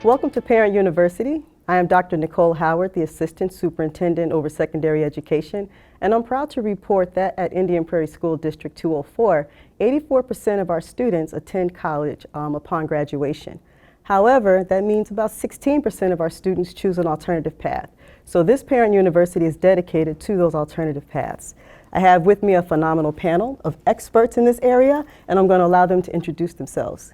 Welcome to Parent University. I am Dr. Nicole Howard, the Assistant Superintendent over Secondary Education, and I'm proud to report that at Indian Prairie School District 204, 84% of our students attend college upon graduation. However, that means about 16% of our students choose an alternative path. So this Parent University is dedicated to those alternative paths. I have with me a phenomenal panel of experts in this area, and I'm going to allow them to introduce themselves.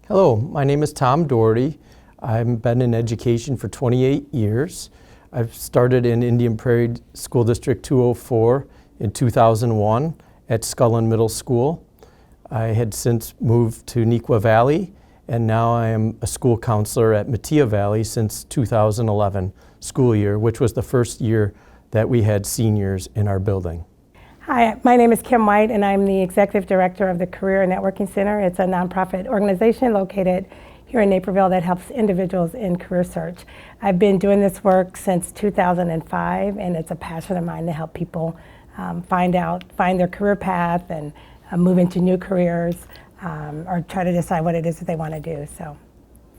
Hello, my name is Tom Doherty. I've been in education for 28 years. I've started in Indian Prairie School District 204 in 2001 at Scullin Middle School. I had since moved to Neuqua Valley, and now I am a school counselor at Metea Valley since 2011 school year, which was the first year that we had seniors in our building. Hi, my name is Kim White, and I'm the Executive Director of the Career and Networking Center. It's a nonprofit organization located here in Naperville that helps individuals in career search. I've been doing this work since 2005, and it's a passion of mine to help people find their career path and move into new careers or try to decide what it is that they want to do. So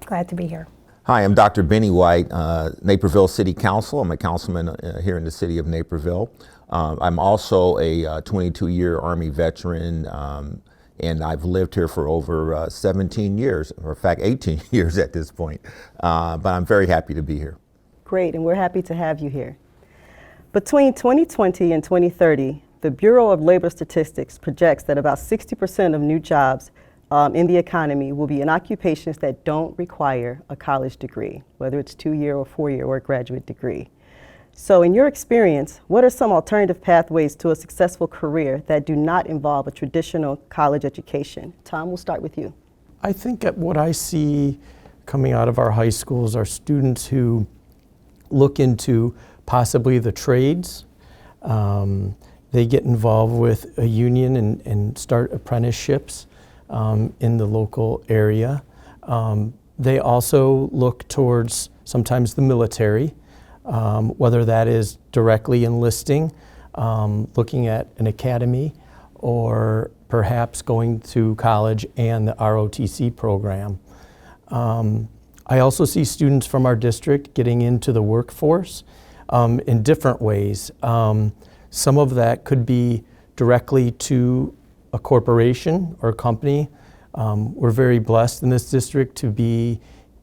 glad to be here. Hi, I'm Dr. Benny White, Naperville City Council. I'm a councilman here in the city of Naperville. I'm also a 22-year Army veteran, and I've lived here for over 17 years, or in fact 18 years at this point. But I'm very happy to be here. Great, and we're happy to have you here. Between 2020 and 2030, the Bureau of Labor Statistics projects that about 60% of new jobs in the economy will be in occupations that don't require a college degree, whether it's 2-year or 4-year or a graduate degree. So in your experience, what are some alternative pathways to a successful career that do not involve a traditional college education? Tom, we'll start with you. I think that what I see coming out of our high schools are students who look into possibly the trades. They get involved with a union and start apprenticeships in the local area. They also look towards sometimes the military. Whether that is directly enlisting, looking at an academy, or perhaps going to college and the ROTC program. I also see students from our district getting into the workforce in different ways. Some of that could be directly to a corporation or a company. We're very blessed in this district to be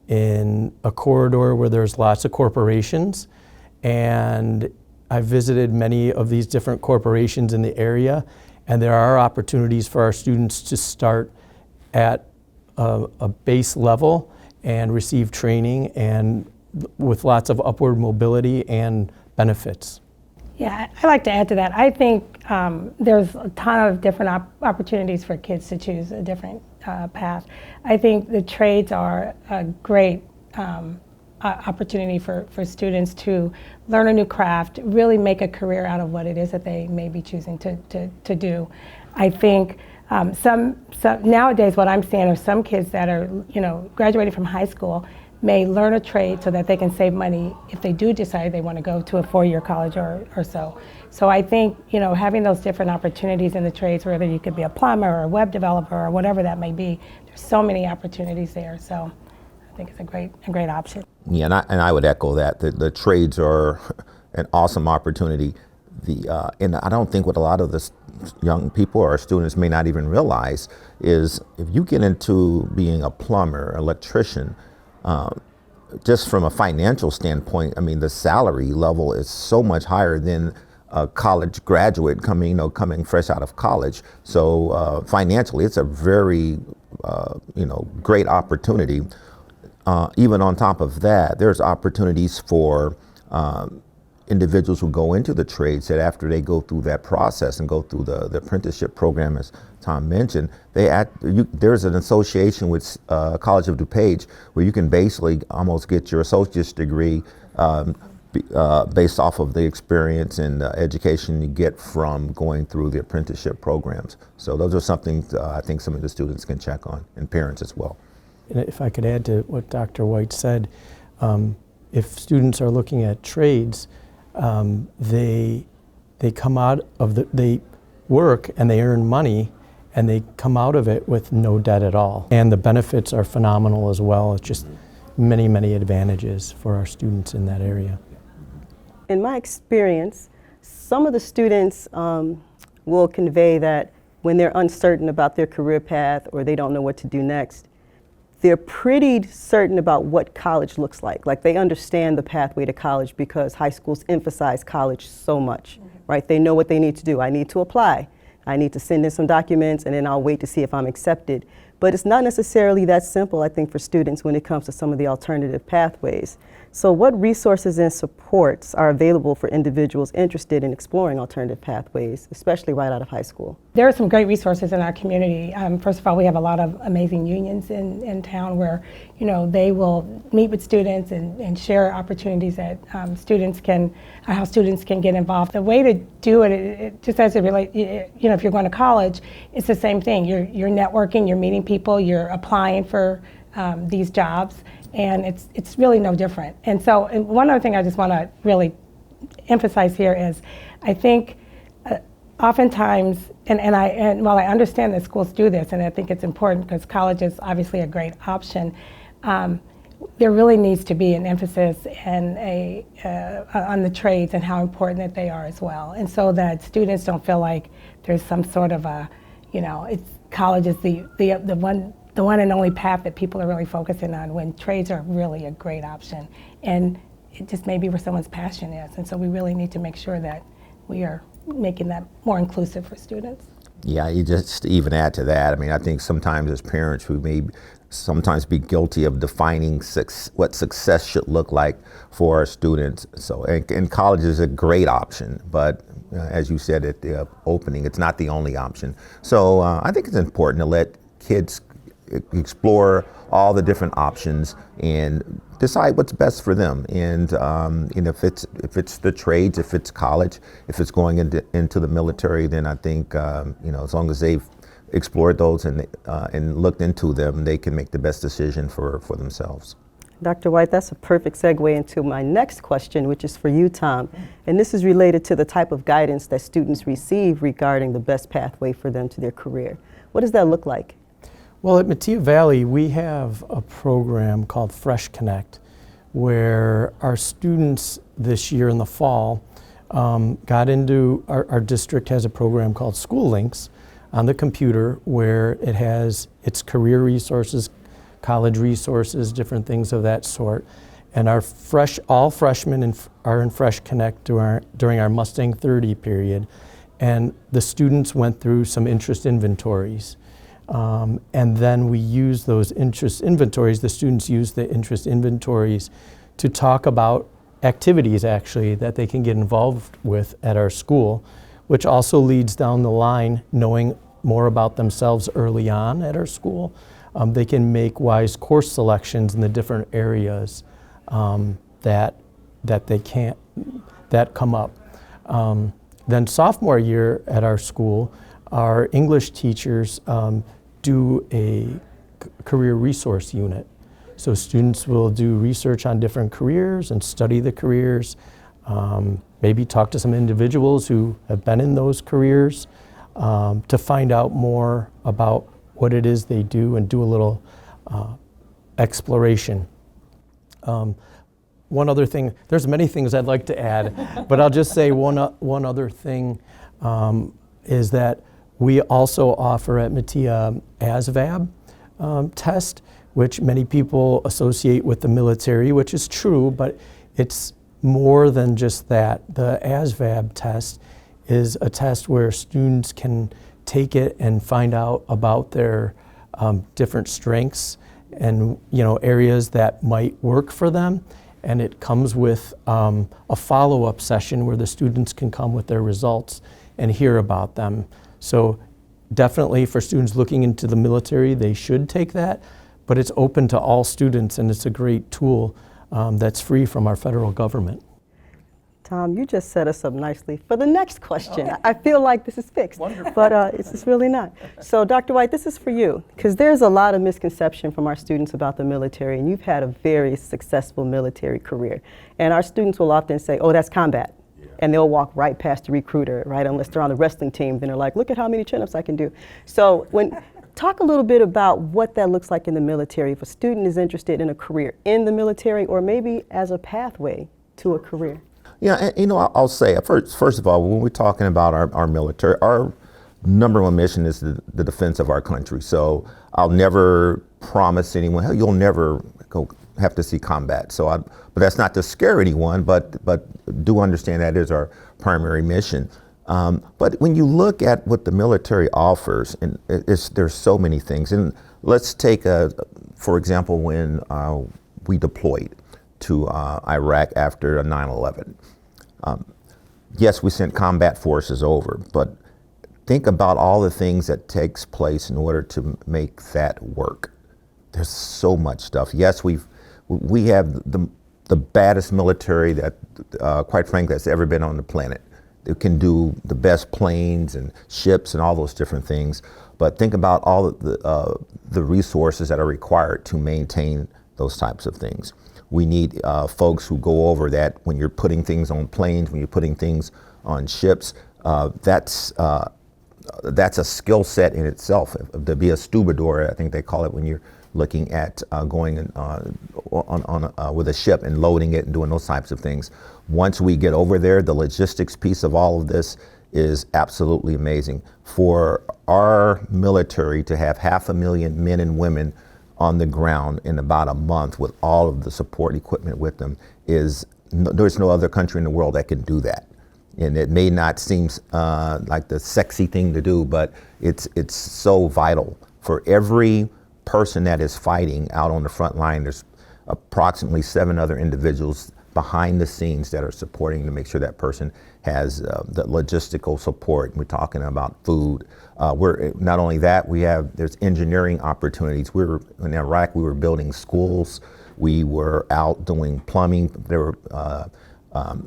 in a corridor where there's lots of corporations, and I've visited many of these different corporations in the area, and there are opportunities for our students to start at a base level and receive training and with lots of upward mobility and benefits. Yeah, I like to add to that. I think there's a ton of different opportunities for kids to choose a different path. I think the trades are a great opportunity for students to learn a new craft, really make a career out of what it is that they may be choosing to do. I think some nowadays what I'm seeing are some kids that are graduating from high school may learn a trade so that they can save money if they do decide they want to go to a 4-year college or so. So I think having those different opportunities in the trades, whether you could be a plumber or a web developer or whatever that may be, there's so many opportunities there. So I think it's a great option. Yeah, and I would echo that. The trades are an awesome opportunity. And I don't think what a lot of the young people or students may not even realize is if you get into being a plumber, electrician, just from a financial standpoint, I mean, the salary level is so much higher than a college graduate coming fresh out of college. So financially, it's a very, great opportunity. Even on top of that, there's opportunities for individuals who go into the trades that after they go through that process and go through the apprenticeship program, as Tom mentioned, there's an association with College of DuPage where you can basically almost get your associate's degree based off of the experience and education you get from going through the apprenticeship programs. So those are something I think some of the students can check on, and parents as well. And if I could add to what Dr. White said, if students are looking at trades, they come out of they work and they earn money, and they come out of it with no debt at all. And the benefits are phenomenal as well. It's just many, many advantages for our students in that area. In my experience, some of the students will convey that when they're uncertain about their career path or they don't know what to do next, they're pretty certain about what college looks like. Like they understand the pathway to college because high schools emphasize college so much, right? They know what they need to do. I need to apply. I need to send in some documents and then I'll wait to see if I'm accepted. But it's not necessarily that simple, I think, for students when it comes to some of the alternative pathways. So what resources and supports are available for individuals interested in exploring alternative pathways, especially right out of high school? There are some great resources in our community. First of all, we have a lot of amazing unions in town where, you know, they will meet with students and share opportunities that students can, how students can get involved. The way to do it just as it relates, you know, if you're going to college, it's the same thing. You're networking, you're meeting people, you're applying for these jobs, and it's really no different. And so, and one other thing I just want to really emphasize here is, I think oftentimes, and while I understand that schools do this, and I think it's important because college is obviously a great option, there really needs to be an emphasis and on the trades and how important that they are as well. And so that students don't feel like there's some sort of a, you know, college is the one and only path that people are really focusing on, when trades are really a great option. And it just may be where someone's passion is. And so we really need to make sure that we are making that more inclusive for students. Yeah, you just even add to that. I mean, I think sometimes as parents, we may sometimes be guilty of defining what success should look like for our students. So, and college is a great option, but as you said at the opening, it's not the only option. So I think it's important to let kids explore all the different options and decide what's best for them. And if it's the trades, if it's college, if it's going into the military, then I think as long as they've explored those and looked into them, they can make the best decision for themselves. Dr. White, that's a perfect segue into my next question, which is for you, Tom. And this is related to the type of guidance that students receive regarding the best pathway for them to their career. What does that look like? Well, at Metea Valley, we have a program called Fresh Connect, where our students this year in the fall got into, our district has a program called School Links on the computer, where it has its career resources, college resources, different things of that sort. And all freshmen are in Fresh Connect during our Mustang 30 period. And the students went through some interest inventories. And then we use those interest inventories, the students use the interest inventories to talk about activities actually that they can get involved with at our school, which also leads down the line knowing more about themselves early on at our school. They can make wise course selections in the different areas that come up. Then sophomore year at our school, our English teachers do a career resource unit. So students will do research on different careers and study the careers, maybe talk to some individuals who have been in those careers to find out more about what it is they do and do a little exploration. One other thing, there's many things I'd like to add, but I'll just say one other thing is that we also offer at Metea ASVAB test, which many people associate with the military, which is true, but it's more than just that. The ASVAB test is a test where students can take it and find out about their different strengths and areas that might work for them. And it comes with a follow-up session where the students can come with their results and hear about them. So definitely for students looking into the military, they should take that, but it's open to all students and it's a great tool that's free from our federal government. Tom, you just set us up nicely for the next question. I feel like this is fixed, but it's really not. So Dr. White, this is for you, because there's a lot of misconception from our students about the military, and you've had a very successful military career. And our students will often say, oh, that's combat. And they'll walk right past the recruiter, right? Unless they're on the wrestling team, then they're like, look at how many chin-ups I can do. So Talk a little bit about what that looks like in the military if a student is interested in a career in the military or maybe as a pathway to a career. Yeah, and, you know, I'll say, first of all, when we're talking about our military, our number one mission is the defense of our country. So I'll never promise anyone, "Hell, you'll never go have to see combat." But that's not to scare anyone, but do understand that is our primary mission. But when you look at what the military offers, and there's so many things. And let's take, for example, when we deployed to Iraq after 9/11. Yes, we sent combat forces over, but think about all the things that takes place in order to make that work. There's so much stuff. Yes, we have the baddest military that, quite frankly, that's ever been on the planet. It can do the best planes and ships and all those different things. But think about all of the resources that are required to maintain those types of things. We need folks who go over that when you're putting things on planes, when you're putting things on ships. That's a skill set in itself. To be a stevedore, I think they call it, when you're looking at going with a ship and loading it and doing those types of things. Once we get over there, the logistics piece of all of this is absolutely amazing. For our military to have 500,000 men and women on the ground in about a month with all of the support equipment with them there's no other country in the world that can do that. And it may not seem like the sexy thing to do, but it's so vital. For every person that is fighting out on the front line, there's approximately 7 other individuals behind the scenes that are supporting to make sure that person has the logistical support. We're talking about food. We're not only that, there's engineering opportunities. In Iraq, we were building schools. We were out doing plumbing. There were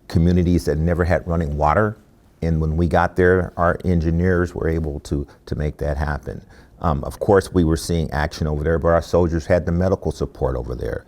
communities that never had running water. And when we got there, our engineers were able to make that happen. Of course, we were seeing action over there, but our soldiers had the medical support over there.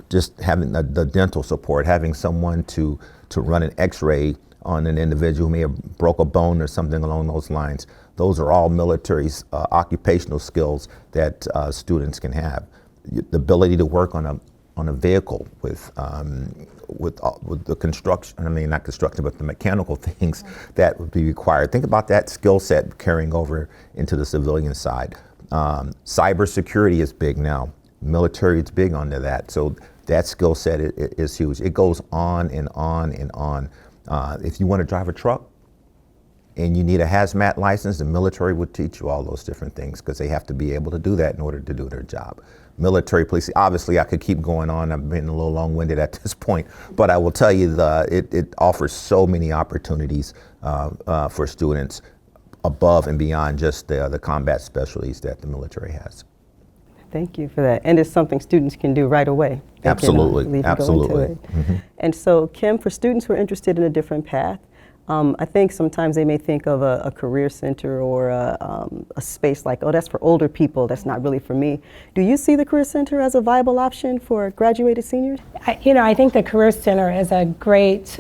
Just having the dental support, having someone to run an x-ray on an individual who may have broke a bone or something along those lines. Those are all military occupational skills that students can have. The ability to work on a vehicle with the construction, not construction, but the mechanical things that would be required. Think about that skill set carrying over into the civilian side. Cybersecurity is big now. Military is big onto that. So that skill set is huge. It goes on and on and on. If you want to drive a truck and you need a hazmat license, the military would teach you all those different things because they have to be able to do that in order to do their job. Military police, obviously I could keep going on. I've been a little long-winded at this point, but I will tell you it offers so many opportunities for students above and beyond just the combat specialties that the military has. Thank you for that. And it's something students can do right away. They Absolutely, can, leave and absolutely. go into it. And so, Kim, for students who are interested in a different path, I think sometimes they may think of a career center or a space like, oh, that's for older people, that's not really for me. Do you see the Career Center as a viable option for graduated seniors? I think the Career Center is a great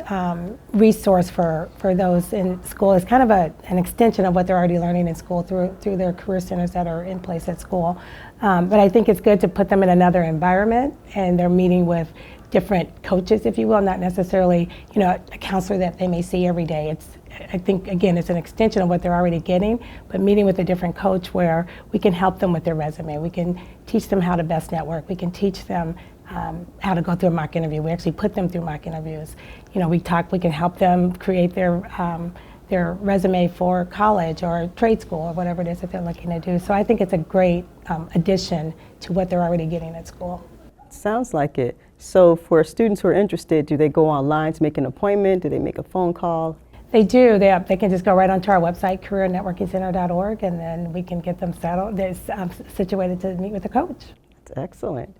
resource for those in school. It's kind of an extension of what they're already learning in school through their career centers that are in place at school. But I think it's good to put them in another environment, and they're meeting with different coaches, if you will, not necessarily, a counselor that they may see every day. I think, again, it's an extension of what they're already getting, but meeting with a different coach where we can help them with their resume. We can teach them how to best network. We can teach them how to go through a mock interview. We actually put them through mock interviews. We can help them create their resume for college or trade school or whatever it is that they're looking to do. So I think it's a great addition to what they're already getting at school. Sounds like it. So for students who are interested, do they go online to make an appointment? Do they make a phone call? They do. They can just go right onto our website, careernetworkingcenter.org, and then we can get them situated to meet with a coach. That's excellent.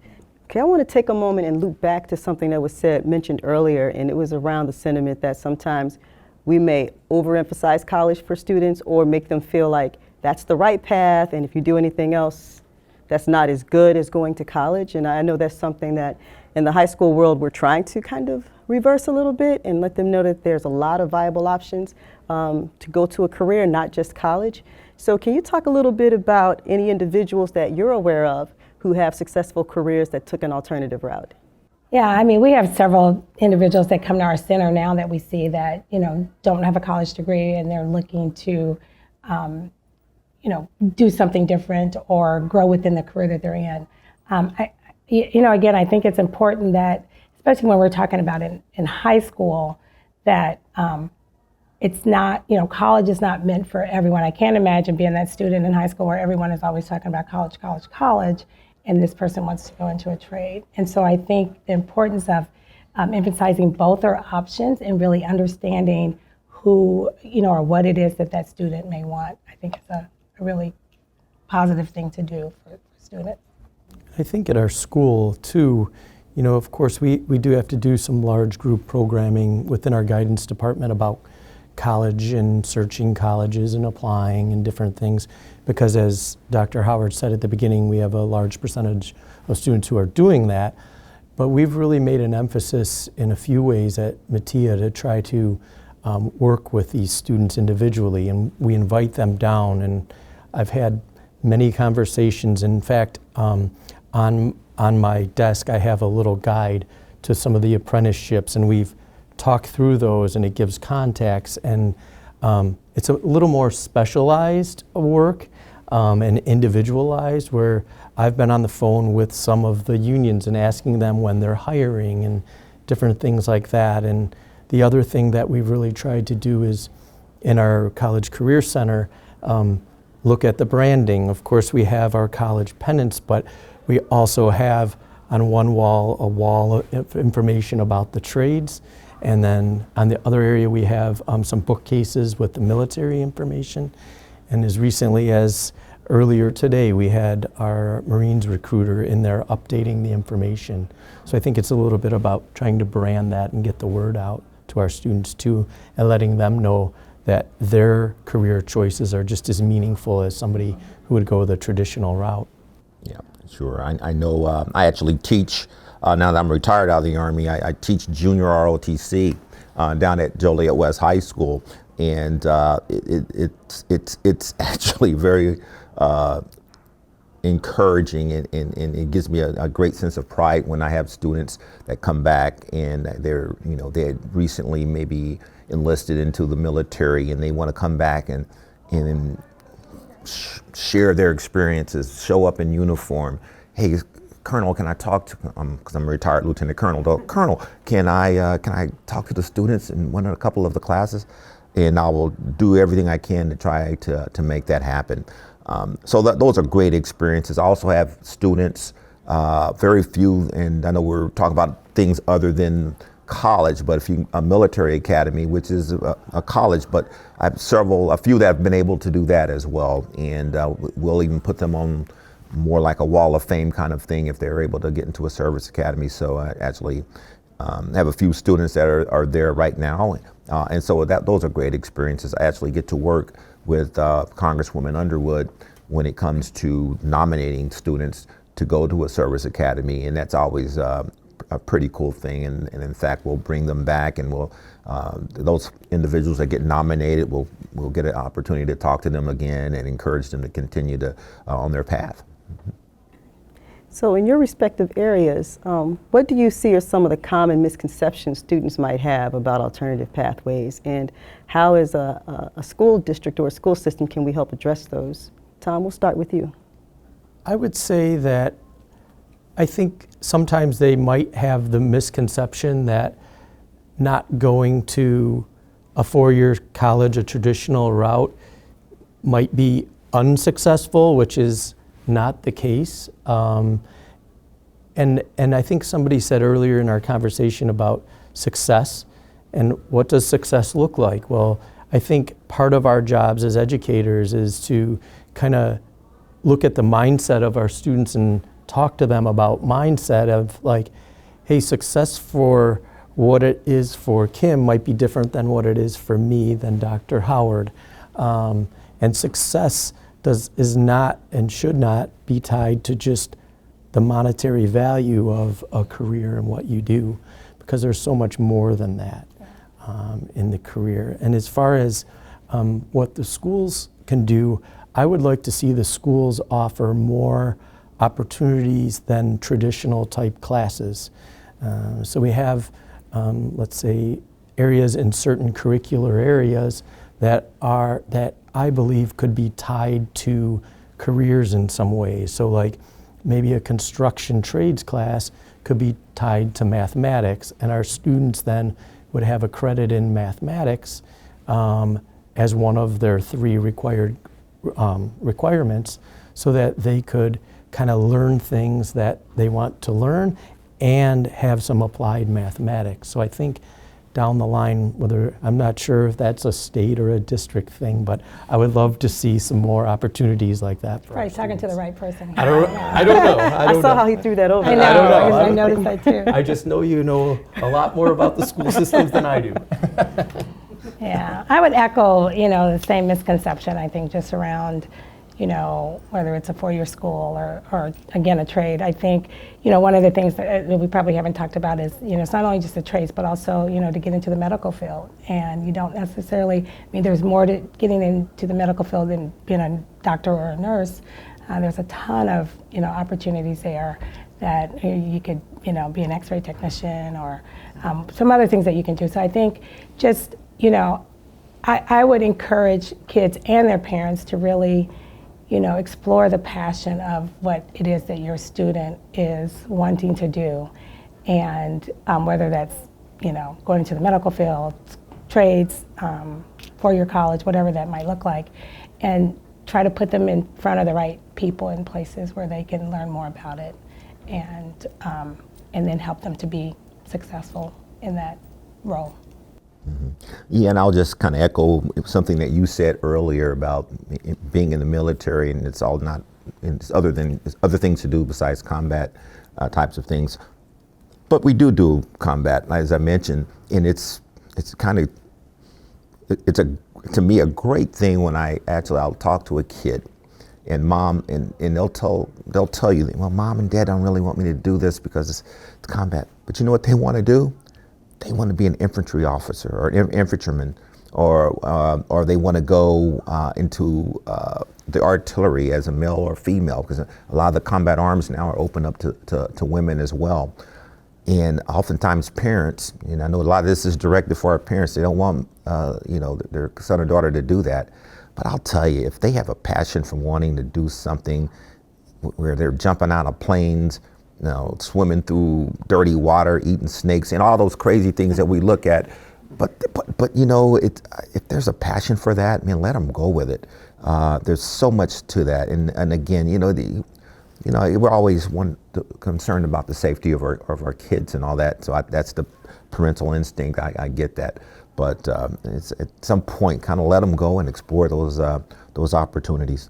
Okay, I want to take a moment and loop back to something that was mentioned earlier, and it was around the sentiment that sometimes we may overemphasize college for students or make them feel like that's the right path, and if you do anything else, that's not as good as going to college. And I know that's something that in the high school world we're trying to kind of reverse a little bit and let them know that there's a lot of viable options. to go to a career, not just college. So can you talk a little bit about any individuals that you're aware of who have successful careers that took an alternative route? Yeah, I mean, we have several individuals that come to our center now that we see that, don't have a college degree and they're looking to, do something different or grow within the career that they're in. Again, I think it's important that, especially when we're talking about in high school, that it's not, college is not meant for everyone. I can't imagine being that student in high school where everyone is always talking about college, and this person wants to go into a trade. And so I think the importance of emphasizing both our options and really understanding who, or what it is that student may want, I think is a really positive thing to do for students. I think at our school too, of course we do have to do some large group programming within our guidance department about college and searching colleges and applying and different things, because as Dr. Howard said at the beginning, we have a large percentage of students who are doing that. But we've really made an emphasis in a few ways at Metea to try to work with these students individually, and we invite them down. And I've had many conversations. In fact, on my desk I have a little guide to some of the apprenticeships, and we've talked through those, and it gives contacts, and it's a little more specialized work and individualized, where I've been on the phone with some of the unions and asking them when they're hiring and different things like that. And the other thing that we've really tried to do is in our College Career Center, look at the branding. Of course, we have our college pennants, but we also have on one wall a wall of information about the trades. And then on the other area, we have some bookcases with the military information. And as recently as earlier today, we had our Marines recruiter in there updating the information. So I think it's a little bit about trying to brand that and get the word out to our students too, and letting them know that their career choices are just as meaningful as somebody who would go the traditional route. Yeah, sure. I know I actually teach, now that I'm retired out of the Army, I teach junior ROTC down at Joliet West High School, and it's actually very encouraging, and it gives me a great sense of pride when I have students that come back and they had recently maybe enlisted into the military, and they want to come back and share their experiences, show up in uniform. Hey, Colonel, can I talk to, because I'm a retired Lieutenant Colonel, Colonel, can I talk to the students in a couple of the classes? And I will do everything I can to try to make that happen. So those are great experiences. I also have students, very few, and I know we're talking about things other than college, but a military academy, which is a college, but I have a few that have been able to do that as well. And we'll even put them on more like a wall of fame kind of thing if they're able to get into a service academy. So I actually have a few students that are there right now. And so those are great experiences. I actually get to work with Congresswoman Underwood when it comes to nominating students to go to a service academy, and that's always a pretty cool thing. And in fact, we'll bring them back, and those individuals that get nominated, we'll get an opportunity to talk to them again and encourage them to continue on their path. So in your respective areas, what do you see are some of the common misconceptions students might have about alternative pathways, and how as a school district or a school system can we help address those? Tom, we'll start with you. I would say that I think sometimes they might have the misconception that not going to a four-year college, a traditional route, might be unsuccessful, which is not the case. And I think somebody said earlier in our conversation about success, and what does success look like? Well, I think part of our jobs as educators is to kind of look at the mindset of our students and talk to them about mindset of like, hey, success for what it is for Kim might be different than what it is for me, than Dr. Howard. And success is not and should not be tied to just the monetary value of a career and what you do, because there's so much more than that in the career. And as far as what the schools can do, I would like to see the schools offer more opportunities than traditional type classes. So we have, let's say, areas in certain curricular areas that I believe could be tied to careers in some ways. So like maybe a construction trades class could be tied to mathematics, and our students then would have a credit in mathematics as one of their 3 required requirements, so that they could kind of learn things that they want to learn and have some applied mathematics. So I think down the line, I'm not sure if that's a state or a district thing, but I would love to see some more opportunities like that for our Probably talking to the students. right person. I don't know. I saw how he threw that over. I know. I don't know. I noticed that too. I just know you know a lot more about the school systems than I do. Yeah, I would echo, the same misconception, I think, just around, whether it's a 4-year school or again, a trade. I think, one of the things that we probably haven't talked about is, it's not only just the trades, but also, to get into the medical field. And you don't necessarily, there's more to getting into the medical field than being a doctor or a nurse. There's a ton of, opportunities there that you could, be an x-ray technician or some other things that you can do. So I think just, I would encourage kids and their parents to really, explore the passion of what it is that your student is wanting to do. And whether that's, going into the medical field, trades, 4-year college, whatever that might look like, and try to put them in front of the right people in places where they can learn more about it, and then help them to be successful in that role. Yeah, and I'll just kind of echo something that you said earlier about being in the military, and it's all not, it's other things to do besides combat types of things. But we do combat, as I mentioned, and it's to me a great thing when I'll talk to a kid, and mom and they'll tell you, well, mom and dad don't really want me to do this because it's combat. But you know what they want to do? They want to be an infantry officer or an infantryman, or they want to go into the artillery as a male or female, because a lot of the combat arms now are open up to women as well. And oftentimes parents, I know a lot of this is directed for our parents, they don't want their son or daughter to do that. But I'll tell you, if they have a passion for wanting to do something where they're jumping out of planes, swimming through dirty water, eating snakes, and all those crazy things that we look at. But if there's a passion for that, let them go with it. There's so much to that, and again, we're always concerned about the safety of our kids and all that. So that's the parental instinct. I get that, but it's at some point, kind of let them go and explore those opportunities.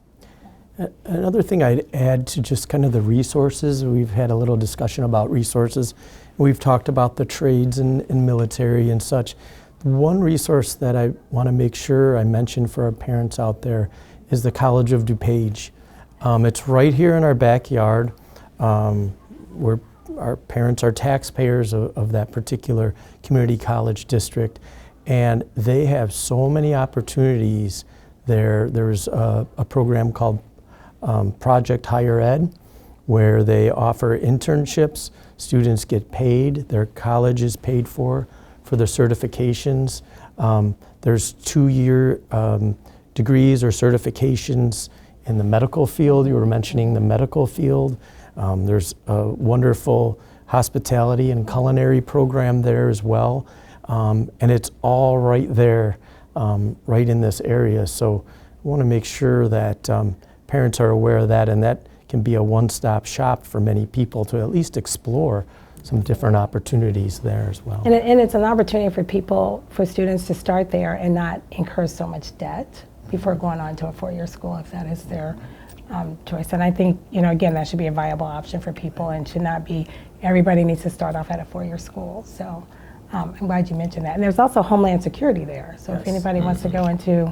Another thing I'd add to just kind of the resources, we've had a little discussion about resources. We've talked about the trades and military and such. One resource that I want to make sure I mention for our parents out there is the College of DuPage. It's right here in our backyard. Where our parents are taxpayers of that particular community college district, and they have so many opportunities there. There's a program called Project Higher Ed, where they offer internships. Students get paid. Their college is paid for their certifications. There's 2-year degrees or certifications in the medical field. You were mentioning the medical field. There's a wonderful hospitality and culinary program there as well. And it's all right there, right in this area. So I want to make sure that parents are aware of that, and that can be a one-stop shop for many people to at least explore some different opportunities there as well. And it's an opportunity for students to start there and not incur so much debt before going on to a 4-year school, if that is their choice. And I think, again, that should be a viable option for people, and should not be everybody needs to start off at a 4-year school. So I'm glad you mentioned that. And there's also Homeland Security there. So if anybody wants to go into,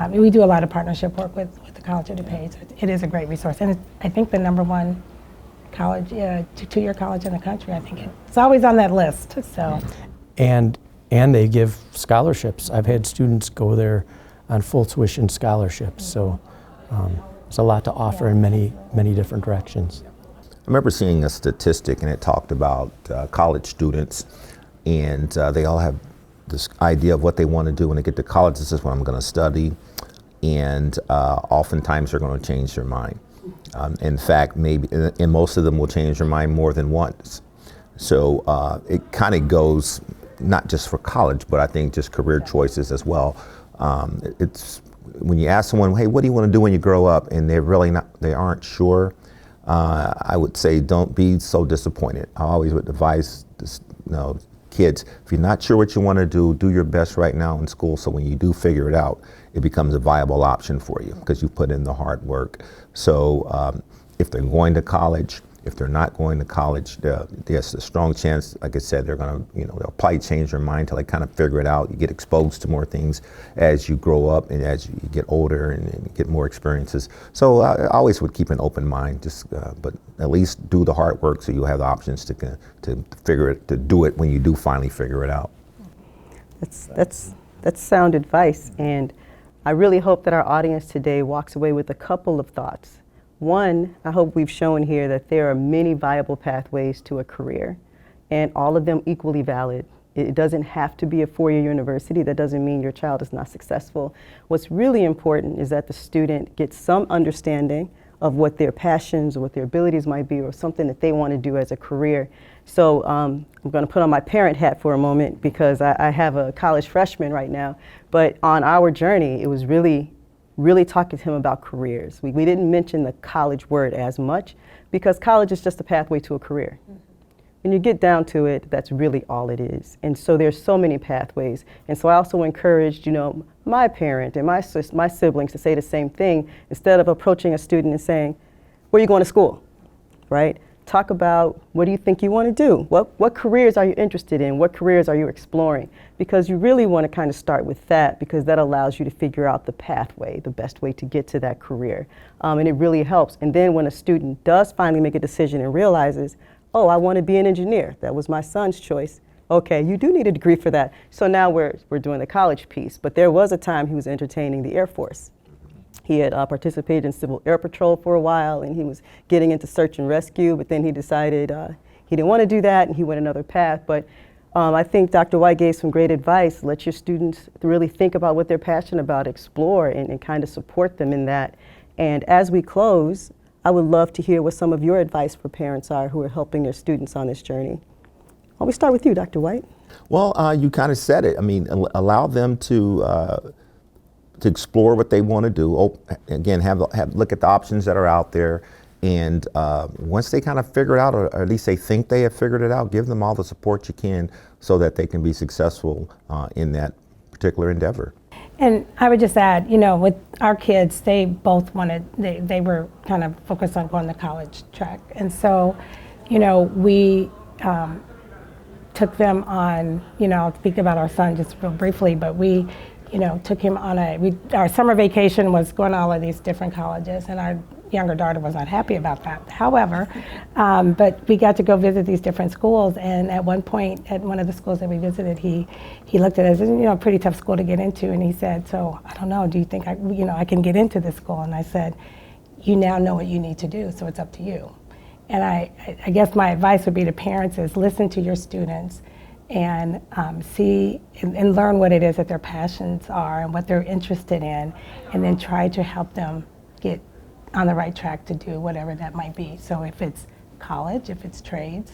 we do a lot of partnership work with the College of DuPage. It is a great resource. And I think the #1 college, 2-year college in the country. I think it's always on that list. So. And they give scholarships. I've had students go there on full tuition scholarships. So there's a lot to offer in many, many different directions. I remember seeing a statistic, and it talked about college students, and they all have this idea of what they want to do when they get to college. This is what I'm going to study, and oftentimes they're going to change their mind. In fact, maybe, and most of them will change their mind more than once. So it kind of goes not just for college, but I think just career choices as well. It's when you ask someone, hey, what do you want to do when you grow up, and they aren't sure. I would say don't be so disappointed. I always would advise kids, if you're not sure what you want to do your best right now in school, so when you do figure it out, it becomes a viable option for you because you put in the hard work. So if they're going to college, if they're not going to college, there's a strong chance, like I said, they're going to, they'll probably change their mind till they kind of figure it out. You get exposed to more things as you grow up and as you get older and get more experiences. So I always would keep an open mind, but at least do the hard work so you'll have the options to do it when you do finally figure it out. That's sound advice, and I really hope that our audience today walks away with a couple of thoughts. One, I hope we've shown here that there are many viable pathways to a career, and all of them equally valid. It doesn't have to be a four-year university. That doesn't mean your child is not successful. What's really important is that the student gets some understanding of what their passions or what their abilities might be, or something that they want to do as a career. So I'm going to put on my parent hat for a moment, because I have a college freshman right now. But on our journey, it was really talking to him about careers. We didn't mention the college word as much, because college is just a pathway to a career. Mm-hmm. When you get down to it, that's really all it is. And so there's so many pathways. And so I also encouraged, my parent and my siblings to say the same thing, instead of approaching a student and saying, where are you going to school, right? Talk about, what do you think you want to do? What careers are you interested in? What careers are you exploring? Because you really want to kind of start with that, because that allows you to figure out the pathway, the best way to get to that career. And it really helps. And then when a student does finally make a decision and realizes, oh, I want to be an engineer. That was my son's choice. Okay, you do need a degree for that. So now we're doing the college piece. But there was a time he was entertaining the Air Force. He had participated in Civil Air Patrol for a while, and he was getting into search and rescue, but then he decided he didn't want to do that, and he went another path. But I think Dr. White gave some great advice. Let your students really think about what they're passionate about, explore, and kind of support them in that. And as we close, I would love to hear what some of your advice for parents are who are helping their students on this journey. Well, we start with you, Dr. White. Well, you kind of said it. I mean, allow them to explore what they want to do. Again, have look at the options that are out there, and once they kind of figure it out, or at least they think they have figured it out, give them all the support you can so that they can be successful in that particular endeavor. And I would just add, with our kids, they both they were kind of focused on going the college track. And so, we took them on, I'll speak about our son just real briefly, but we, took him on our summer vacation was going to all of these different colleges, and our younger daughter was not happy about that. However, but we got to go visit these different schools, and at one point at one of the schools that we visited, he looked at us, a pretty tough school to get into, and he said, so I don't know, do you think I can get into this school? And I said, you now know what you need to do, so it's up to you. And I guess my advice would be to parents is listen to your students and see and learn what it is that their passions are and what they're interested in, and then try to help them get on the right track to do whatever that might be. So if it's college, if it's trades,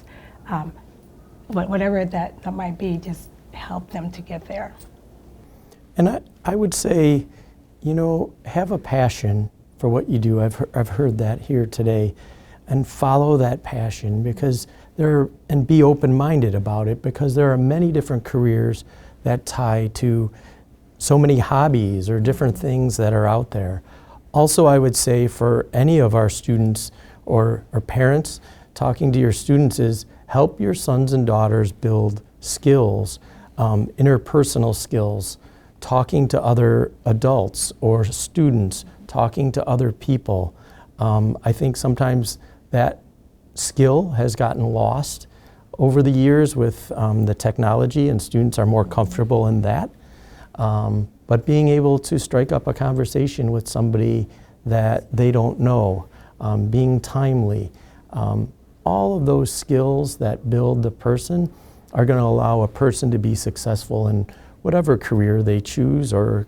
whatever that might be, just help them to get there. And I would say, have a passion for what you do. I've heard that here today. And follow that passion, and be open-minded about it, because there are many different careers that tie to so many hobbies or different things that are out there. Also, I would say for any of our students or parents, talking to your students is help your sons and daughters build skills, interpersonal skills, talking to other adults or students, talking to other people. I think sometimes that skill has gotten lost over the years with the technology, and students are more comfortable in that. But but being able to strike up a conversation with somebody that they don't know, being timely, all of those skills that build the person are going to allow a person to be successful in whatever career they choose, or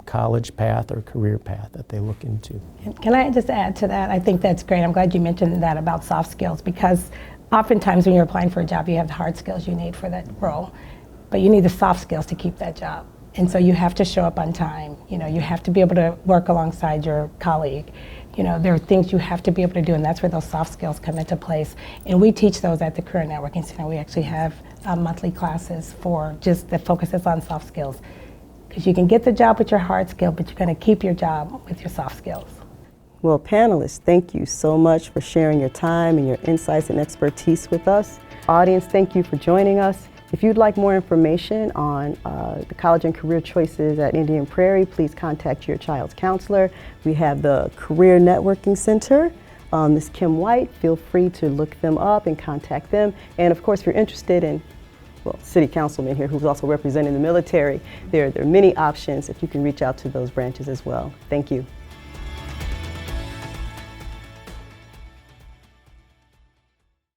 college path or career path that they look into. Can I just add to that? I think that's great. I'm glad you mentioned that about soft skills, because oftentimes when you're applying for a job, you have the hard skills you need for that role, but you need the soft skills to keep that job. And so you have to show up on time. You know, you have to be able to work alongside your colleague. You know, there are things you have to be able to do, and that's where those soft skills come into place. And we teach those at the Career Networking Center. We actually have monthly classes for just that focuses on soft skills. Because you can get the job with your hard skill, but you're going to keep your job with your soft skills. Well, panelists, thank you so much for sharing your time and your insights and expertise with us. Audience, thank you for joining us. If you'd like more information on the college and career choices at Indian Prairie, please contact your child's counselor. We have the Career Networking Center, Ms. Kim White. Feel free to look them up and contact them. And of course, if you're interested in, well, city councilman here who's also representing the military, there are many options if you can reach out to those branches as well. Thank you.